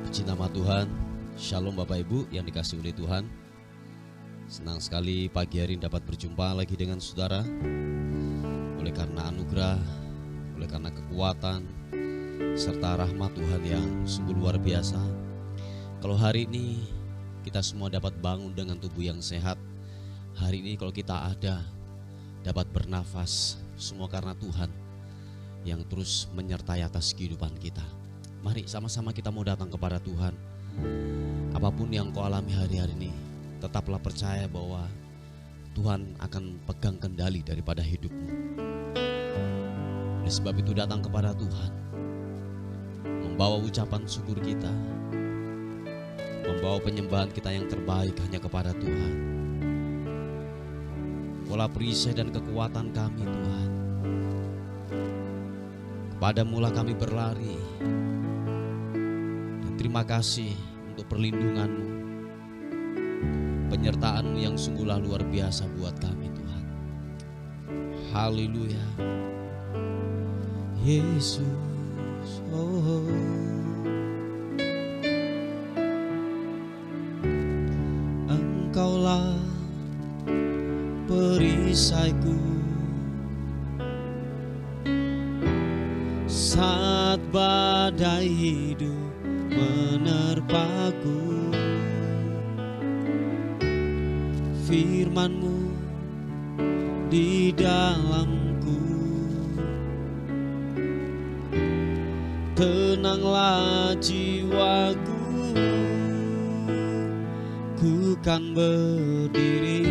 Puji nama Tuhan. Shalom Bapak Ibu yang dikasihi oleh Tuhan. Senang sekali pagi hari ini dapat berjumpa lagi dengan saudara. Oleh karena anugerah, oleh karena kekuatan serta rahmat Tuhan yang sungguh luar biasa. Kalau hari ini kita semua dapat bangun dengan tubuh yang sehat. Hari ini kalau kita ada dapat bernafas, semua karena Tuhan yang terus menyertai atas kehidupan kita. Mari sama-sama kita mau datang kepada Tuhan. Apapun yang kau alami hari-hari ini, tetaplah percaya bahwa Tuhan akan pegang kendali daripada hidupmu. Oleh sebab itu datang kepada Tuhan, membawa ucapan syukur kita, membawa penyembahan kita yang terbaik hanya kepada Tuhan. Bola perisai dan kekuatan kami Tuhan, kepadamu-lah kami berlari. Terima kasih untuk perlindungan-Mu, penyertaan-Mu yang sungguhlah luar biasa buat kami Tuhan. Haleluya. Yesus, oh. Engkaulah perisaiku saat badai hidup menerpaku. Firman-Mu di dalamku, tenanglah jiwaku. Ku kan berdiri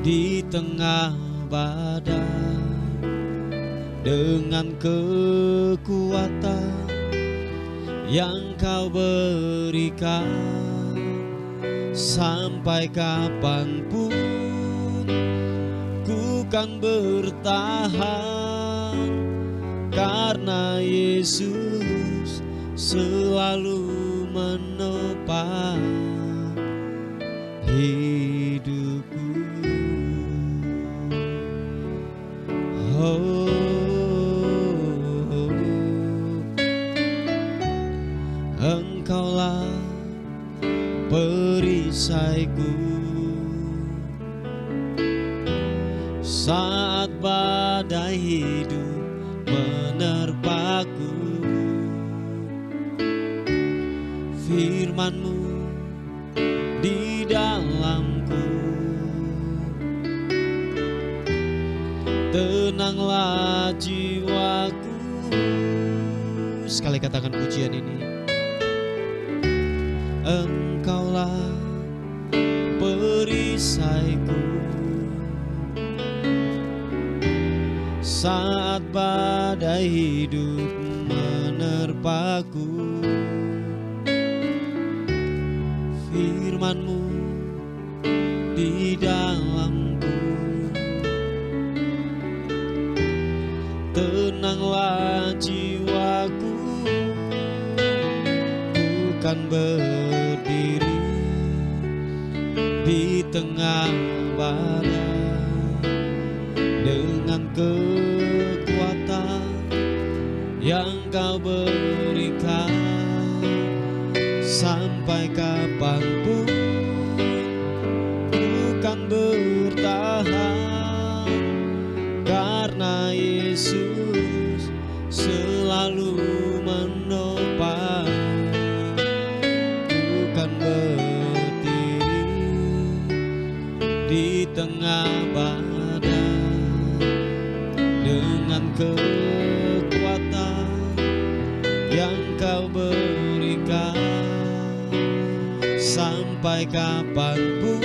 di tengah badai dengan kekuatan yang Kau berikan. Sampai kapanpun ku kan bertahan, karena Yesus selalu menopang hidupku. Oh, Engkaulah perisaiku saat badai hidup menerpaku. Firman-Mu di dalamku, tenanglah jiwaku. Sekali katakan pujian ini. Engkaulah perisaiku saat badai hidup menerpaku. Firman-Mu di dalamku, tenanglah jiwaku. Bukan berdiri di tengah badai dengan kekuatan yang Kau berikan. Sampai kapanpun bukan bertahan, karena Yesus selalu menopang. Bukan berdiri di tengah badai dengan kekuatan yang Kau berikan. Sampai kapanpun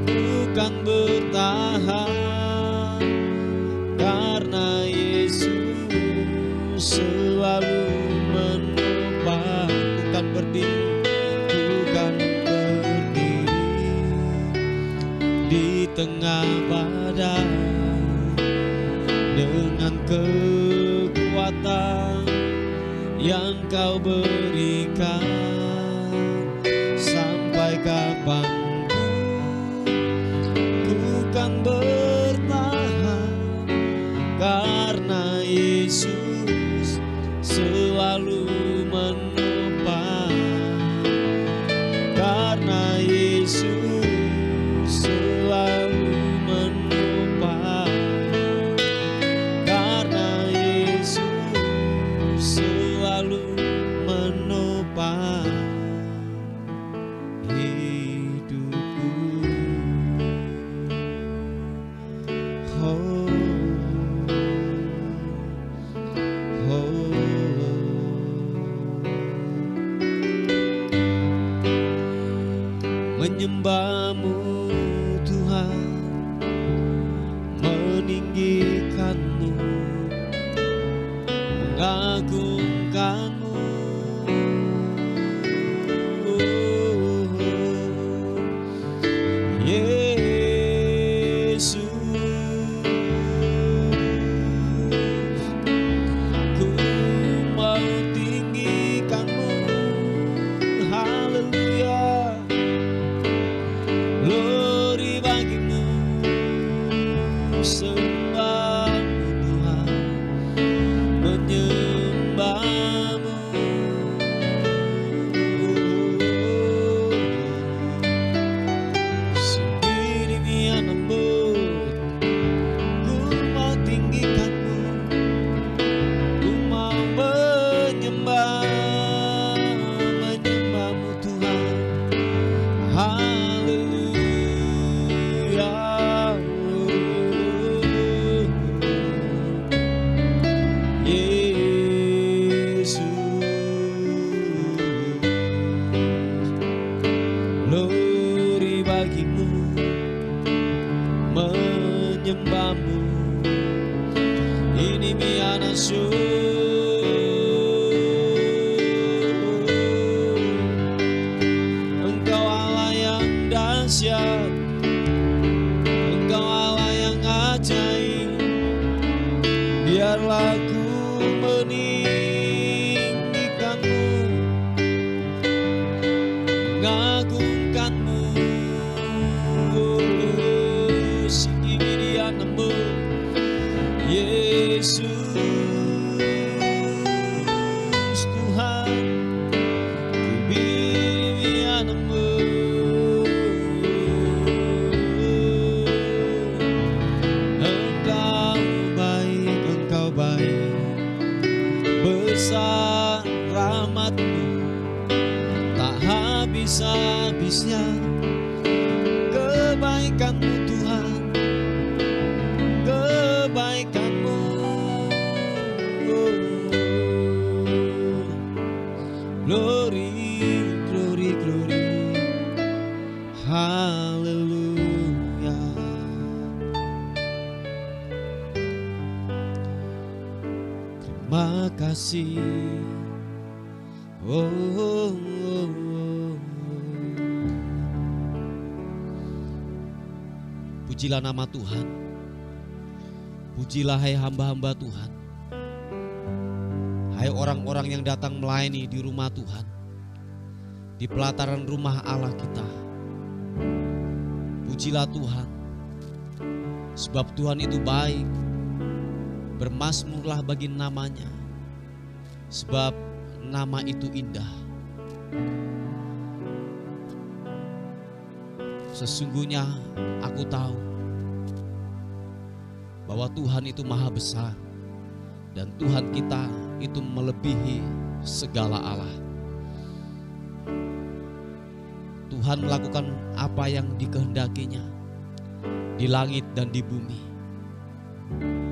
bukan bertahan, karena Yesus selalu menopang. Bukan berdiri di tengah badai dengan kekuatan yang Kau berikan. Sampai kapanpun ku kan bertahan, karena Yesus selalu mengagungkanmu. Yesus, ku mau tinggikanmu. Haleluya, glory bagimu, sembahmu Tuhan, menyembahmu. Sendiri dia lembut, ku mau tinggikanmu, ku mau menyembahmu Tuhan. Haleluya, Yesus, glory bagimu, menyembahmu. Ini mianasu, Engkau Allah yang dahsyat, Engkau Allah yang ajaib. Biarlah ku meninggikanmu, mengagungkanmu. Singgi dia nembus, Yesus Tuhan, ku dia nembus. Engkau baik, besar rahmatmu, tak habis-habisnya kebaikanmu Tuhan, kebaikanmu. Glory, glory, glory, haleluya. Terima kasih, oh, oh, oh, oh. Pujilah nama Tuhan, pujilah hai hamba-hamba Tuhan, hai orang-orang yang datang melayani di rumah Tuhan, di pelataran rumah Allah kita. Pujilah Tuhan, sebab Tuhan itu baik. Bermasmurlah bagi namanya, sebab nama itu indah. Sesungguhnya aku tahu bahwa Tuhan itu maha besar, dan Tuhan kita itu melebihi segala Allah. Tuhan melakukan apa yang dikehendakinya di langit dan di bumi,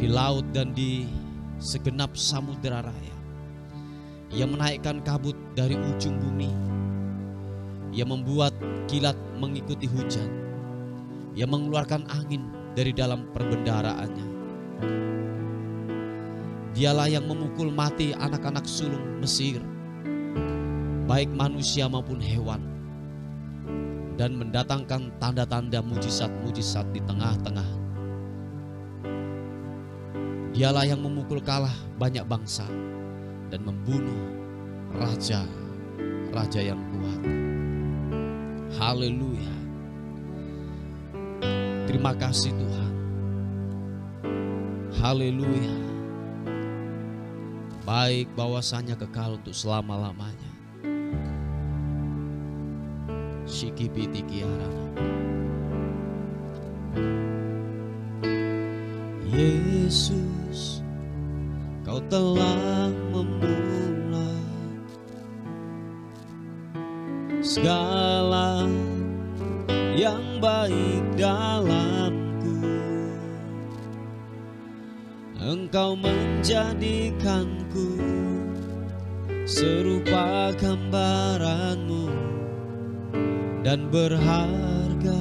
di laut dan di segenap samudera raya. Ia menaikkan kabut dari ujung bumi. Ia membuat kilat mengikuti hujan. Ia mengeluarkan angin dari dalam perbendaharaannya. Dialah yang memukul mati anak-anak sulung Mesir, baik manusia maupun hewan, dan mendatangkan tanda-tanda mujizat-mujizat di tengah-tengah. Dialah yang memukul kalah banyak bangsa dan membunuh raja-raja yang kuat. Haleluya. Terima kasih Tuhan. Haleluya. Baik bahwasanya kekal untuk selama-lamanya. Shikipiti kiarana. Yesus, Kau telah memulai segala yang baik dalamku. Engkau menjadikanku serupa gambaranmu dan berharga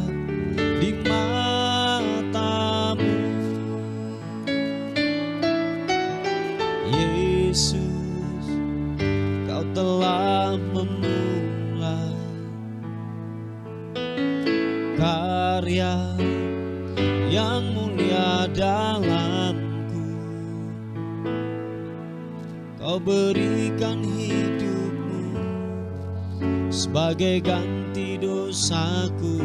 di matamu. Yesus, dalamku. Kau berikan hidupmu sebagai ganti dosaku,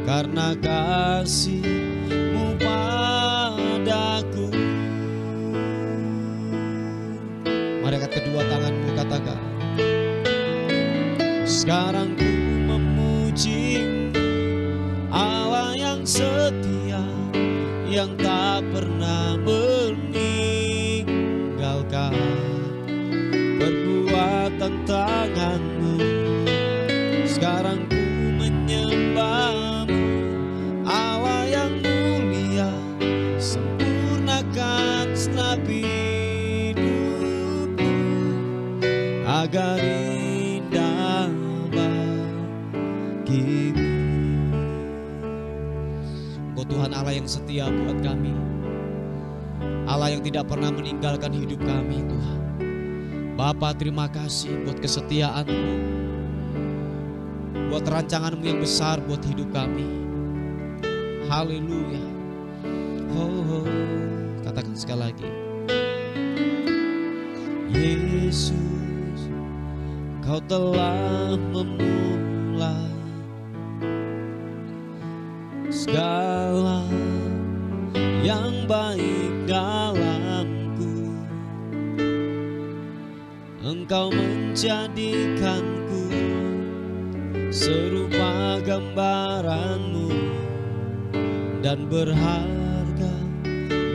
karena kasih-Mu padaku. Mari angkat kedua tanganmu, katakan, sekarang ku memuji-Mu, Allah yang setia, yang tak pernah meninggalkan perbuatan tangan-Mu. Sekarang ku menyembah-Mu, Allah yang mulia, sempurnakan segenap hidupku agar indah bagimu. Engkau Tuhan Allah yang setia buat kami, Allah yang tidak pernah meninggalkan hidup kami Tuhan. Bapa, terima kasih buat kesetiaan-Mu, buat rancangan-Mu yang besar buat hidup kami. Haleluya. Oh, katakan sekali lagi, Yesus, Kau telah memulai segala yang baik dalamku. Engkau menjadikanku serupa gambaran-Mu dan berharga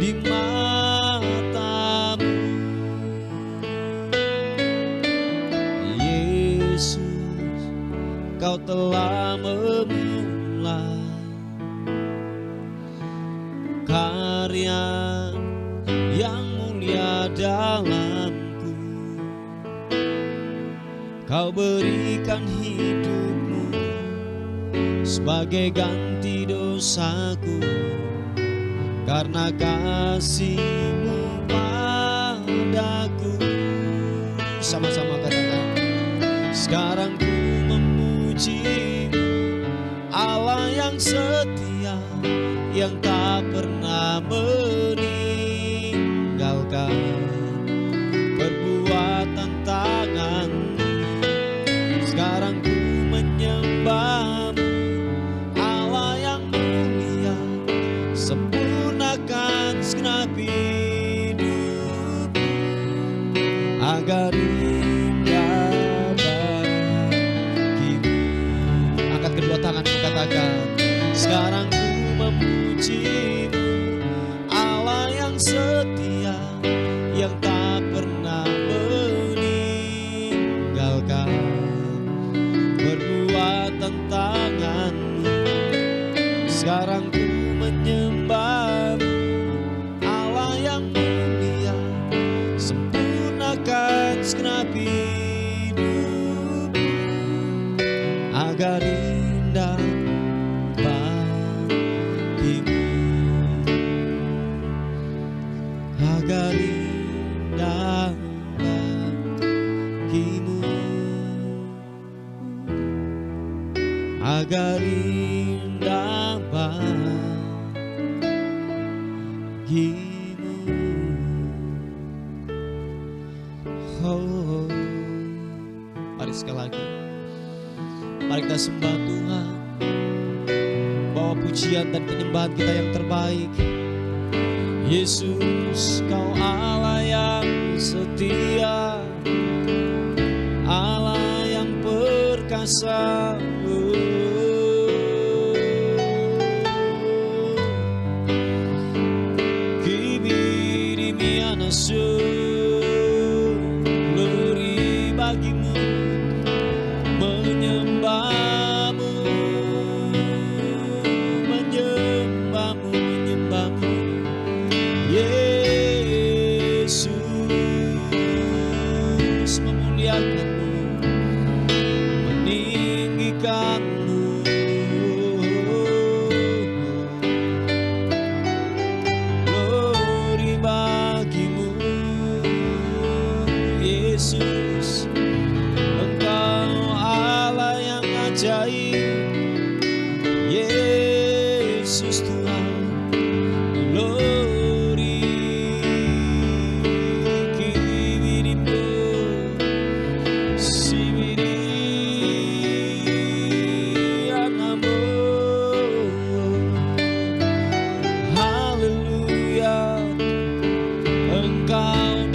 di mata-Mu. Yesus, Kau telah memulai karya yang mulia dalamku. Kau berikan hidup-Mu sebagai ganti dosaku, karena kasih-Mu padaku. Sama-sama katakan, sekarang ku memuji-Mu, Allah yang setia, yang tak pernah meninggalkan perbuatan tangan-Mu. Sekarang ku menyembah-Mu, Allah yang mulia, sempurnakan segenap hidupku agar indah bagimu. Angkat kedua tanganmu, katakan, sekarang ku memuji-Mu, Allah yang setia, yang tak pernah meninggalkan perbuatan tangan-Mu. Sekarang ku menyembah-Mu, Allah yang mulia, sempurnakan segenap hidupku agar indah bagimu, agar indah bagimu, agar indah bagimu. Oh, mari sekali lagi, mari kita sembah Tuhan, bawa pujian dan penyembahan kita yang terbaik. Yesus, Kau Allah yang setia, Allah yang perkasa. Beri bagimu menyembah-Mu, menyembah-Mu, menyembah-Mu. Yesus, memuliakan-Mu, meninggikan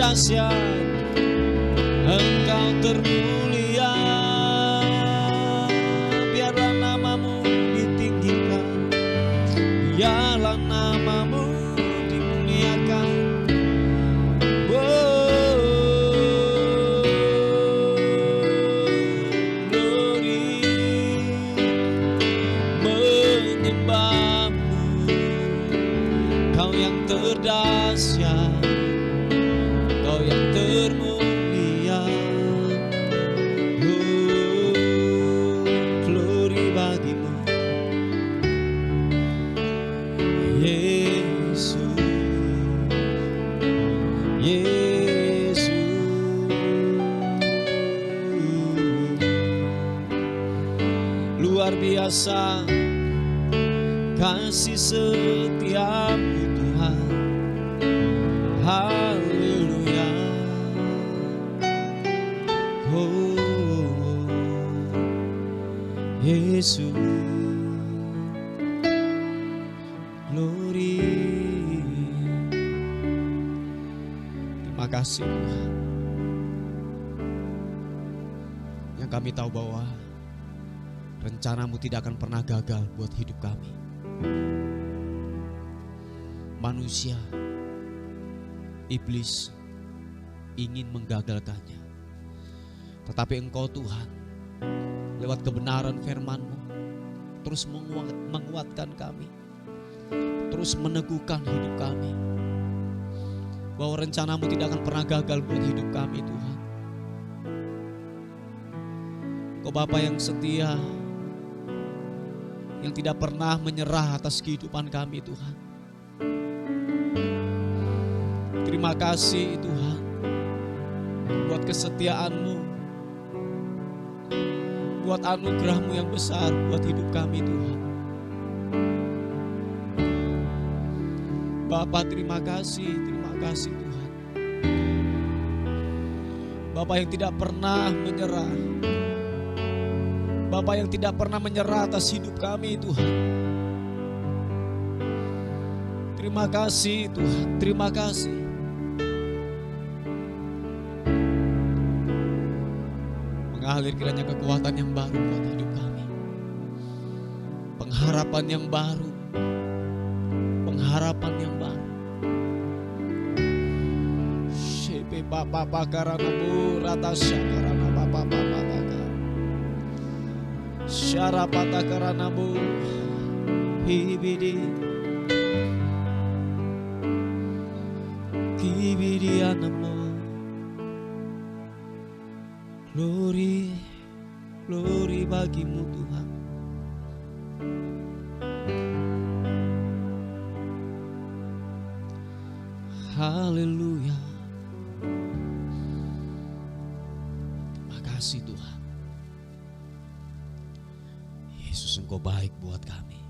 dahsyat, Engkau termulia. Biarlah namamu ditinggikan, biarlah namamu dimuliakan. Glory, menyembahmu, Kau yang terdahsyat, Kau yang termulia. Glory bagimu, Yesus, Yesus. Luar biasa kasih setiamu Tuhan. Haleluya. Oh, Yesus, glory. Terima kasih Tuhan. Yang kami tahu bahwa rencanamu tidak akan pernah gagal buat hidup kami. Manusia, iblis ingin menggagalkannya. Tetapi Engkau Tuhan, lewat kebenaran firman-Mu, terus menguatkan kami, terus meneguhkan hidup kami, bahwa rencana-Mu tidak akan pernah gagal buat hidup kami Tuhan. Engkau Bapa yang setia, yang tidak pernah menyerah atas kehidupan kami Tuhan. Terima kasih Tuhan buat kesetiaan-Mu, buat anugerah-Mu yang besar buat hidup kami Tuhan. Bapa terima kasih Tuhan. Bapa yang tidak pernah menyerah, Bapa yang tidak pernah menyerah atas hidup kami Tuhan. Terima kasih Tuhan, terima kasih. Mengalir kiranya kekuatan yang baru buat hidup kami, pengharapan yang baru, pengharapan yang baru. Shepe papa karana bu rata syakarana papa taka, syarapata karana bu hibidi kibidi anamo. Glory, glory bagimu Tuhan. Haleluya. Terima kasih Tuhan. Yesus, Engkau baik buat kami.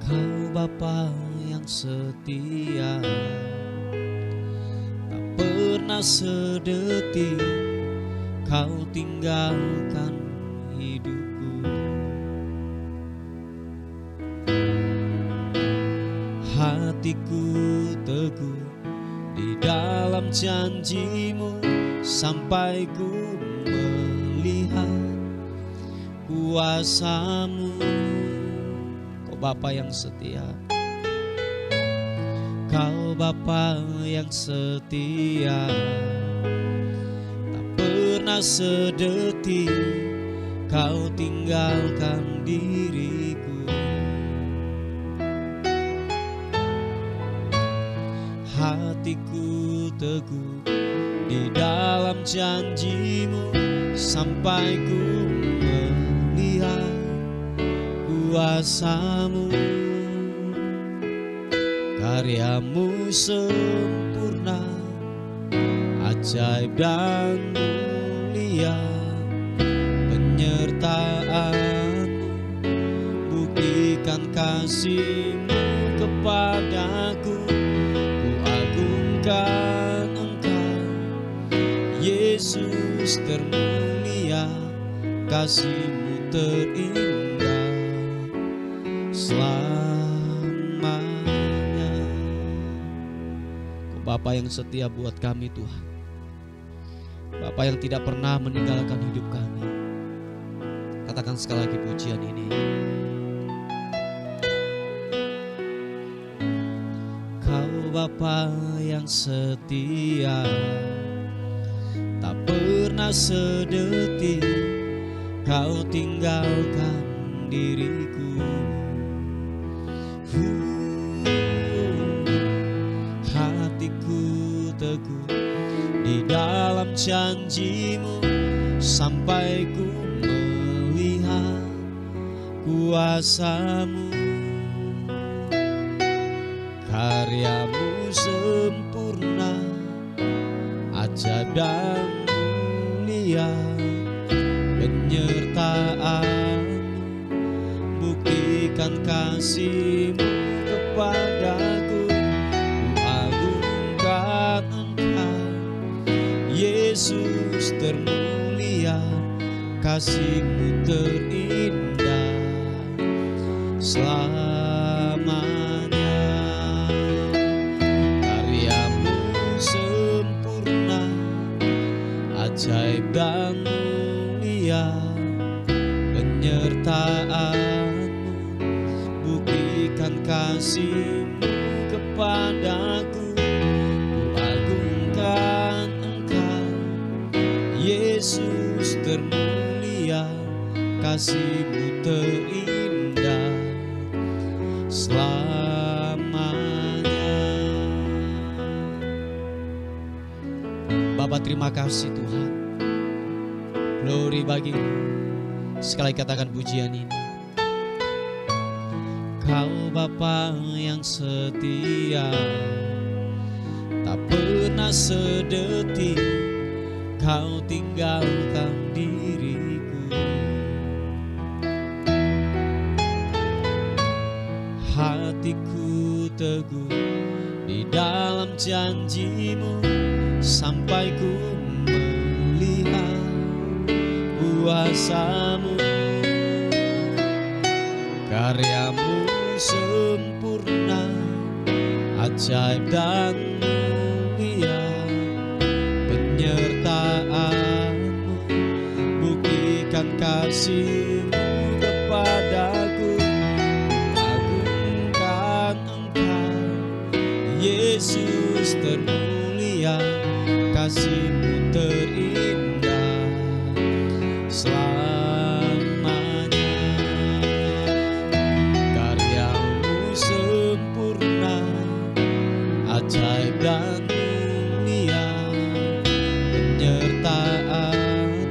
Kau Bapa yang setia, tak pernah sedetik Kau tinggalkan hidupku. Hatiku teguh di dalam janji-Mu sampai ku melihat kuasa-Mu. Kau Bapa yang setia, Kau Bapa yang setia, tak pernah sedetik Kau tinggalkan diriku. Hatiku teguh di dalam janji-Mu sampai ku melihat kuasa-Mu. Karya-Mu sempurna, ajaib dan mulia. Penyertaan-Mu buktikan kasih-Mu kepadaku. Ku agungkan Engkau, Yesus termulia. Kasih-Mu terindah selalu. Bapa yang setia buat kami Tuhan. Bapa yang tidak pernah meninggalkan hidup kami. Katakan sekali lagi pujian ini. Kau Bapa yang setia, tak pernah sedetik Kau tinggalkan diriku. Hatiku teguh di dalam janji-Mu, sampai ku melihat kuasa-Mu. Karya-Mu sempurna, ajaib dan mulia. Penyertaan-Mu, buktikan kasih-Mu kepadaku. Ku agungkan Engkau, Yesus termulia. Kasih-Mu terindah selamanya. Karya-Mu sempurna, ajaib dan mulia. Penyertaan-Mu, buktikan kasih-Mu kepadaku. Ku agungkan Engkau, Yesus termulia. Kasih-Mu terindah selamanya. Bapa, terima kasih Tuhan. Glory bagi-Mu. Sekali katakan pujian ini. Kau Bapa yang setia, tak pernah sedetik Kau tinggalkan diriku. Hatiku teguh di dalam janji-Mu, sampai ku melihat kuasa-Mu. Karya-Mu sempurna, ajaib dan mulia. Penyertaan-Mu, buktikan kasih-Mu kepadaku. Agungkan Engkau, Yesus termulia. Kasih-Mu terindah selamanya. Karya-Mu sempurna, ajaib dan mulia. Penyertaan-Mu,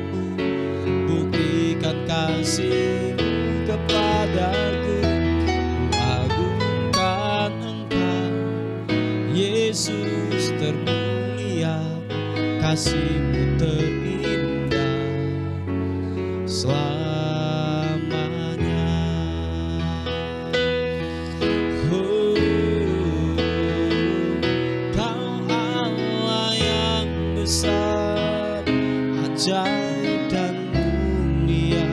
buktikan kasih-Mu kepadaku. Ku agungkan Engkau, Yesus termulia. Kasih-Mu terindah selamanya. Oh, Kau Allah yang besar, ajaib dan mulia.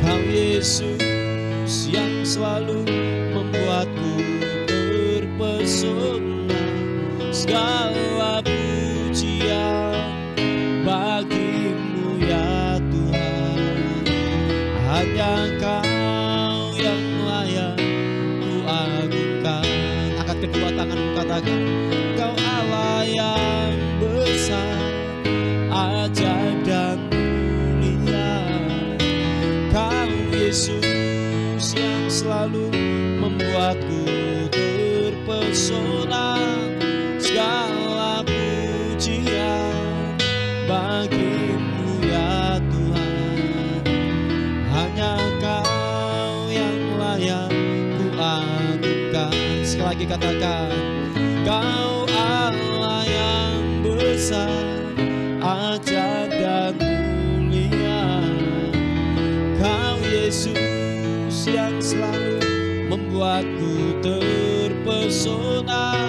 Kau Yesus yang selalu membuatku terpesona. Segala pujian bagi-Mu ya Tuhan. Hanya Kau yang layak ku agungkan. Angkat kedua tanganmu, katakan, Kau Allah yang besar, ajaib dan mulia. Kau Yesus yang selalu membuatku terpesona. Segala pujian bagi-Mu ya Tuhan. Hanya Kau yang layak ku agungkan. Sekali lagi katakan, Kau Allah yang besar, ajaib dan mulia. Kau Yesus yang selalu membuatku terpesona.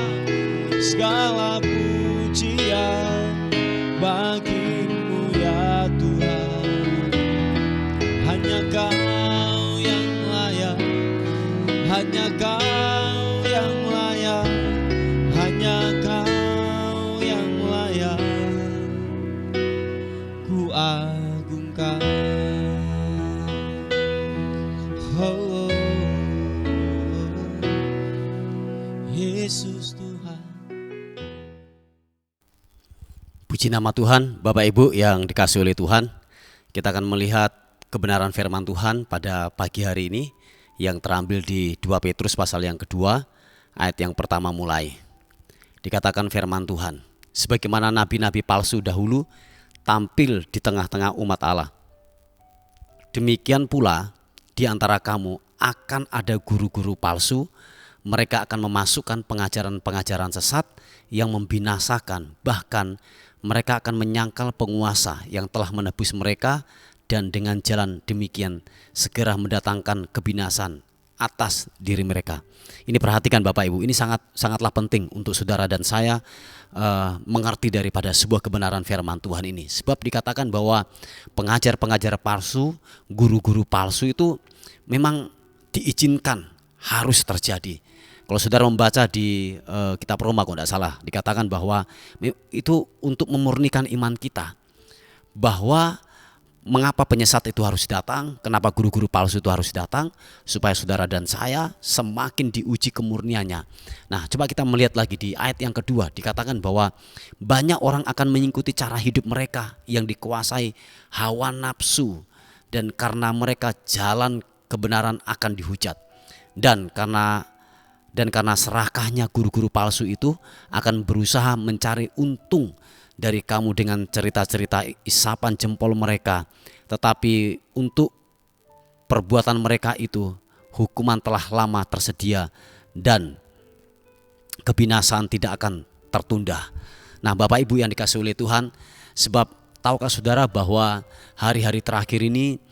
Segala pujian bagi-Mu ya Tuhan. Hanya Kau yang layak, hanya Kau yang layak, hanya Puji nama Tuhan, Bapak Ibu yang dikasihi oleh Tuhan. Kita akan melihat kebenaran firman Tuhan pada pagi hari ini yang terambil di 2 Petrus pasal yang kedua, ayat yang pertama mulai. Dikatakan firman Tuhan, sebagaimana nabi-nabi palsu dahulu tampil di tengah-tengah umat Allah, demikian pula di antara kamu akan ada guru-guru palsu. Mereka akan memasukkan pengajaran-pengajaran sesat yang membinasakan, bahkan mereka akan menyangkal penguasa yang telah menebus mereka, dan dengan jalan demikian segera mendatangkan kebinasan atas diri mereka. Ini perhatikan Bapak Ibu, ini sangatlah penting untuk saudara dan saya mengerti daripada sebuah kebenaran firman Tuhan ini. Sebab dikatakan bahwa pengajar-pengajar palsu, guru-guru palsu itu memang diizinkan, harus terjadi. Kalau saudara membaca di kitab Roma kalau tidak salah, dikatakan bahwa itu untuk memurnikan iman kita. Bahwa mengapa penyesat itu harus datang, kenapa guru-guru palsu itu harus datang, supaya saudara dan saya semakin diuji kemurniannya. Nah, coba kita melihat lagi di ayat yang kedua, dikatakan bahwa banyak orang akan mengikuti cara hidup mereka yang dikuasai hawa nafsu, dan karena mereka jalan kebenaran akan dihujat. Dan karena serakahnya guru-guru palsu itu akan berusaha mencari untung dari kamu dengan cerita-cerita isapan jempol mereka. Tetapi untuk perbuatan mereka itu hukuman telah lama tersedia dan kebinasaan tidak akan tertunda. Nah, Bapak Ibu yang dikasihi oleh Tuhan, sebab tahukah saudara bahwa hari-hari terakhir ini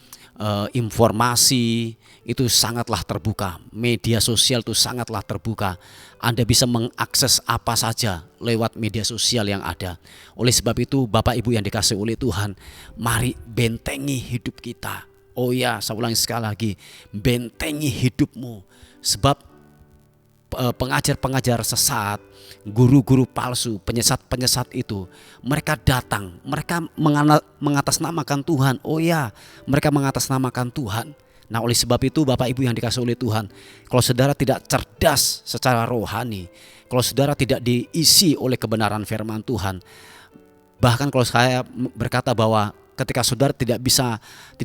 informasi itu sangatlah terbuka, media sosial itu sangatlah terbuka. Anda bisa mengakses apa saja lewat media sosial yang ada. Oleh sebab itu Bapak Ibu yang dikasihi oleh Tuhan, mari bentengi hidup kita. Oh ya, saya ulangi sekali lagi, bentengi hidupmu. Sebab pengajar-pengajar sesat, guru-guru palsu, penyesat-penyesat itu, mereka datang, mereka mengatasnamakan Tuhan. Oh ya, mereka mengatasnamakan Tuhan. Nah, oleh sebab itu Bapak Ibu yang dikasihi oleh Tuhan, kalau saudara tidak cerdas secara rohani, kalau saudara tidak diisi oleh kebenaran firman Tuhan, bahkan kalau saya berkata bahwa ketika saudara tidak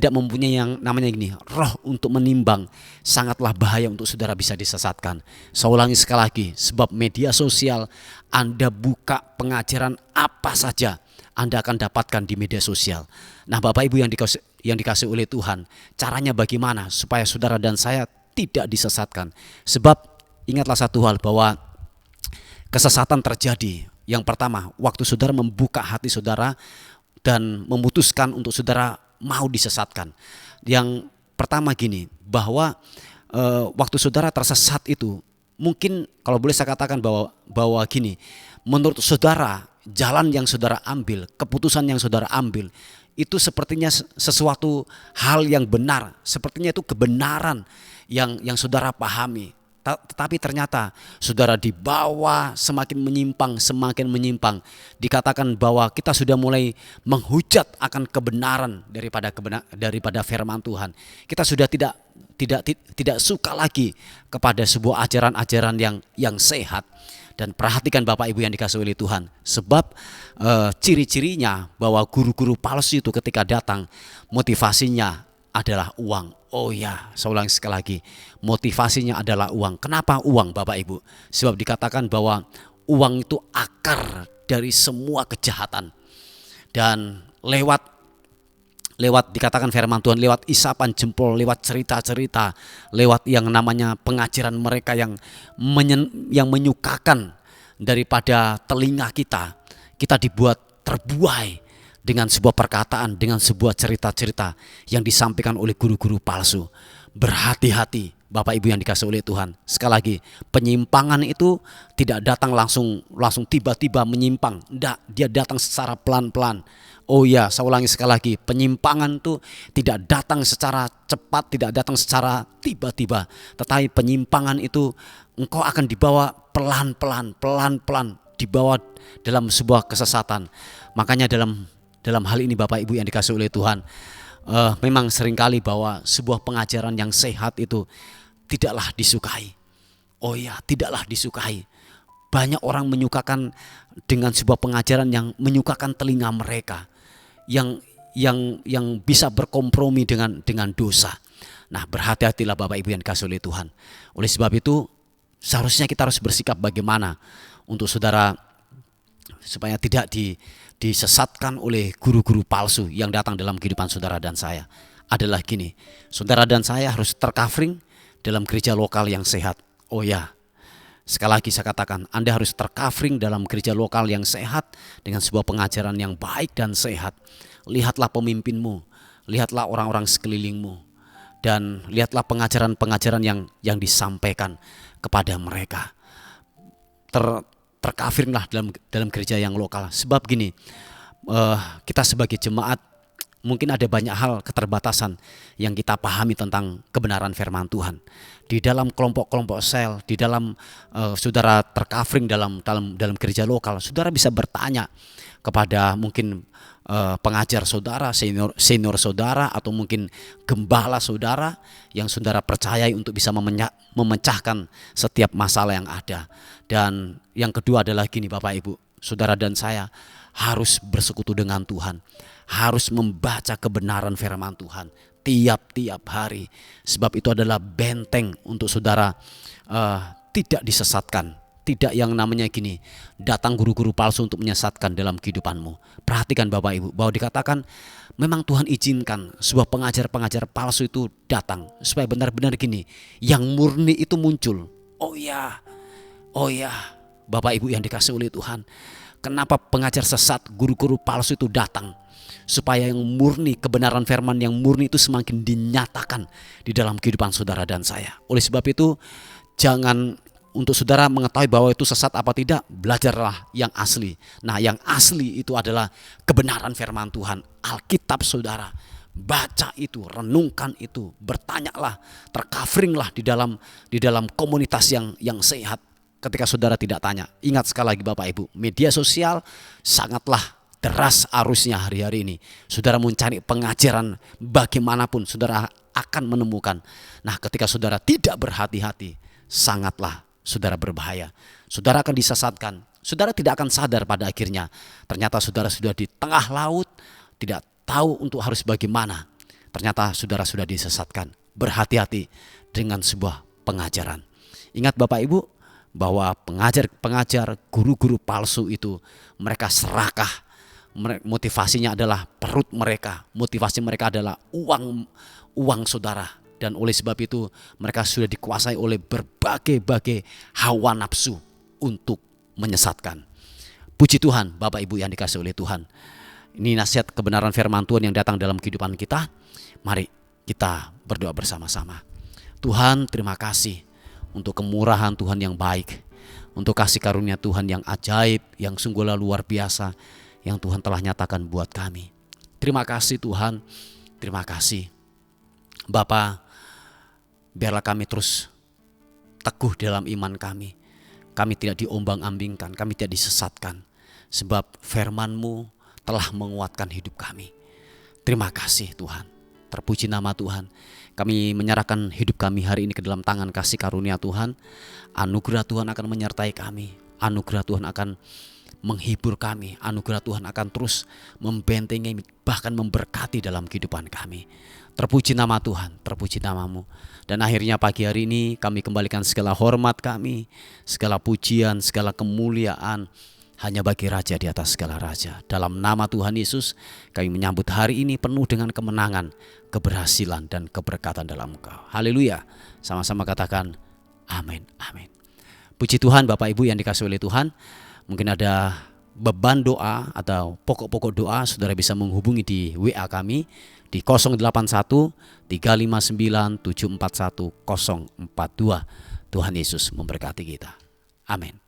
mempunyai yang namanya gini, roh untuk menimbang, sangatlah bahaya untuk saudara bisa disesatkan. Saya ulangi sekali lagi, sebab media sosial, Anda buka pengajaran apa saja Anda akan dapatkan di media sosial. Nah, Bapak Ibu yang dikasihi oleh Tuhan, caranya bagaimana supaya saudara dan saya tidak disesatkan? Sebab ingatlah satu hal, bahwa kesesatan terjadi. Yang pertama, waktu saudara membuka hati saudara dan memutuskan untuk saudara mau disesatkan. Yang pertama gini, bahwa waktu saudara tersesat itu, mungkin kalau boleh saya katakan bahwa gini, menurut saudara jalan yang saudara ambil, keputusan yang saudara ambil, itu sepertinya sesuatu hal yang benar, sepertinya itu kebenaran yang saudara pahami. Tetapi ternyata saudara dibawa semakin menyimpang. Dikatakan bahwa kita sudah mulai menghujat akan kebenaran daripada firman Tuhan. Kita sudah tidak suka lagi kepada sebuah ajaran-ajaran yang sehat. Dan perhatikan Bapak Ibu yang dikasihi oleh Tuhan, sebab ciri-cirinya bahwa guru-guru palsu itu ketika datang, motivasinya adalah uang. Oh ya, saya ulangi sekali lagi, motivasinya adalah uang. Kenapa uang Bapak Ibu? Sebab dikatakan bahwa uang itu akar dari semua kejahatan. Dan lewat dikatakan firman Tuhan, lewat isapan jempol, lewat cerita-cerita, lewat yang namanya pengajaran mereka yang menyukakan daripada telinga kita dibuat terbuai dengan sebuah perkataan, dengan sebuah cerita-cerita yang disampaikan oleh guru-guru palsu. Berhati-hati Bapak Ibu yang dikasihi oleh Tuhan. Sekali lagi, penyimpangan itu tidak datang langsung tiba-tiba menyimpang. Tidak, dia datang secara pelan-pelan. Oh ya, saya ulangi sekali lagi, penyimpangan itu tidak datang secara cepat, tidak datang secara tiba-tiba. Tetapi penyimpangan itu engkau akan dibawa pelan-pelan, dibawa dalam sebuah kesesatan. Makanya dalam hal ini Bapak Ibu yang dikasihi oleh Tuhan, memang seringkali bahwa sebuah pengajaran yang sehat itu tidaklah disukai. Oh ya, tidaklah disukai. Banyak orang menyukakan dengan sebuah pengajaran yang menyukakan telinga mereka, yang bisa berkompromi dengan dosa. Nah, berhati-hatilah Bapak Ibu yang dikasihi oleh Tuhan. Oleh sebab itu, seharusnya kita harus bersikap bagaimana untuk saudara supaya tidak disesatkan oleh guru-guru palsu yang datang dalam kehidupan saudara dan saya. Adalah gini, saudara dan saya harus tercovering dalam gereja lokal yang sehat. Oh ya, sekali lagi saya katakan, Anda harus tercovering dalam gereja lokal yang sehat dengan sebuah pengajaran yang baik dan sehat. Lihatlah pemimpinmu, lihatlah orang-orang sekelilingmu, dan lihatlah pengajaran-pengajaran yang disampaikan kepada mereka. Tercoveringlah dalam gereja yang lokal. Sebab gini, kita sebagai jemaat mungkin ada banyak hal keterbatasan yang kita pahami tentang kebenaran firman Tuhan. Di dalam kelompok-kelompok sel, di dalam saudara tercovering dalam gereja lokal, saudara bisa bertanya kepada mungkin pengajar saudara, senior saudara, atau mungkin gembala saudara yang saudara percayai untuk bisa memecahkan setiap masalah yang ada. Dan yang kedua adalah gini Bapak Ibu, saudara dan saya harus bersekutu dengan Tuhan, harus membaca kebenaran firman Tuhan tiap-tiap hari. Sebab itu adalah benteng untuk saudara tidak disesatkan. Tidak yang namanya gini, datang guru-guru palsu untuk menyesatkan dalam kehidupanmu. Perhatikan Bapak Ibu, bahwa dikatakan memang Tuhan izinkan sebuah pengajar-pengajar palsu itu datang supaya benar-benar gini, yang murni itu muncul. Oh ya Bapak Ibu yang dikasihi oleh Tuhan, kenapa pengajar sesat, guru-guru palsu itu datang? Supaya yang murni, kebenaran firman yang murni itu semakin dinyatakan di dalam kehidupan saudara dan saya. Oleh sebab itu, jangan, untuk saudara mengetahui bahwa itu sesat apa tidak, belajarlah yang asli. Nah, yang asli itu adalah kebenaran firman Tuhan, Alkitab saudara. Baca itu, renungkan itu, bertanyalah, tercoveringlah di dalam komunitas yang sehat. Ketika saudara tidak tanya, ingat sekali lagi Bapak Ibu, media sosial sangatlah deras arusnya hari-hari ini. Saudara mencari pengajaran bagaimanapun, saudara akan menemukan. Nah, ketika saudara tidak berhati-hati, sangatlah saudara berbahaya. Saudara akan disesatkan. Saudara tidak akan sadar pada akhirnya. Ternyata saudara sudah di tengah laut, tidak tahu untuk harus bagaimana. Ternyata saudara sudah disesatkan. Berhati-hati dengan sebuah pengajaran. Ingat Bapak Ibu, bahwa pengajar-pengajar, guru-guru palsu itu mereka serakah. Motivasinya adalah perut mereka, motivasi mereka adalah uang saudara. Dan oleh sebab itu mereka sudah dikuasai oleh berbagai hawa nafsu untuk menyesatkan. Puji Tuhan Bapak Ibu yang dikasihi oleh Tuhan. Ini nasihat kebenaran firman Tuhan yang datang dalam kehidupan kita. Mari kita berdoa bersama-sama. Tuhan, terima kasih untuk kemurahan Tuhan yang baik, untuk kasih karunia Tuhan yang ajaib, yang sungguhlah luar biasa, yang Tuhan telah nyatakan buat kami. Terima kasih Tuhan, terima kasih Bapa. Biarlah kami terus teguh dalam iman kami. Kami tidak diombang-ambingkan, kami tidak disesatkan. Sebab firman-Mu telah menguatkan hidup kami. Terima kasih Tuhan, terpuji nama Tuhan. Kami menyerahkan hidup kami hari ini ke dalam tangan kasih karunia Tuhan. Anugerah Tuhan akan menyertai kami. Anugerah Tuhan akan menghibur kami. Anugerah Tuhan akan terus membentengi, bahkan memberkati dalam kehidupan kami. Terpuji nama Tuhan, terpuji nama-Mu. Dan akhirnya pagi hari ini kami kembalikan segala hormat kami, segala pujian, segala kemuliaan hanya bagi Raja di atas segala raja. Dalam nama Tuhan Yesus kami menyambut hari ini penuh dengan kemenangan, keberhasilan dan keberkatan dalam Engkau. Haleluya. Sama-sama katakan amin, amin. Puji Tuhan Bapak Ibu yang dikasihi oleh Tuhan. Mungkin ada beban doa atau pokok-pokok doa, saudara bisa menghubungi di WA kami di 081 359 741 042. Tuhan Yesus memberkati kita. Amin.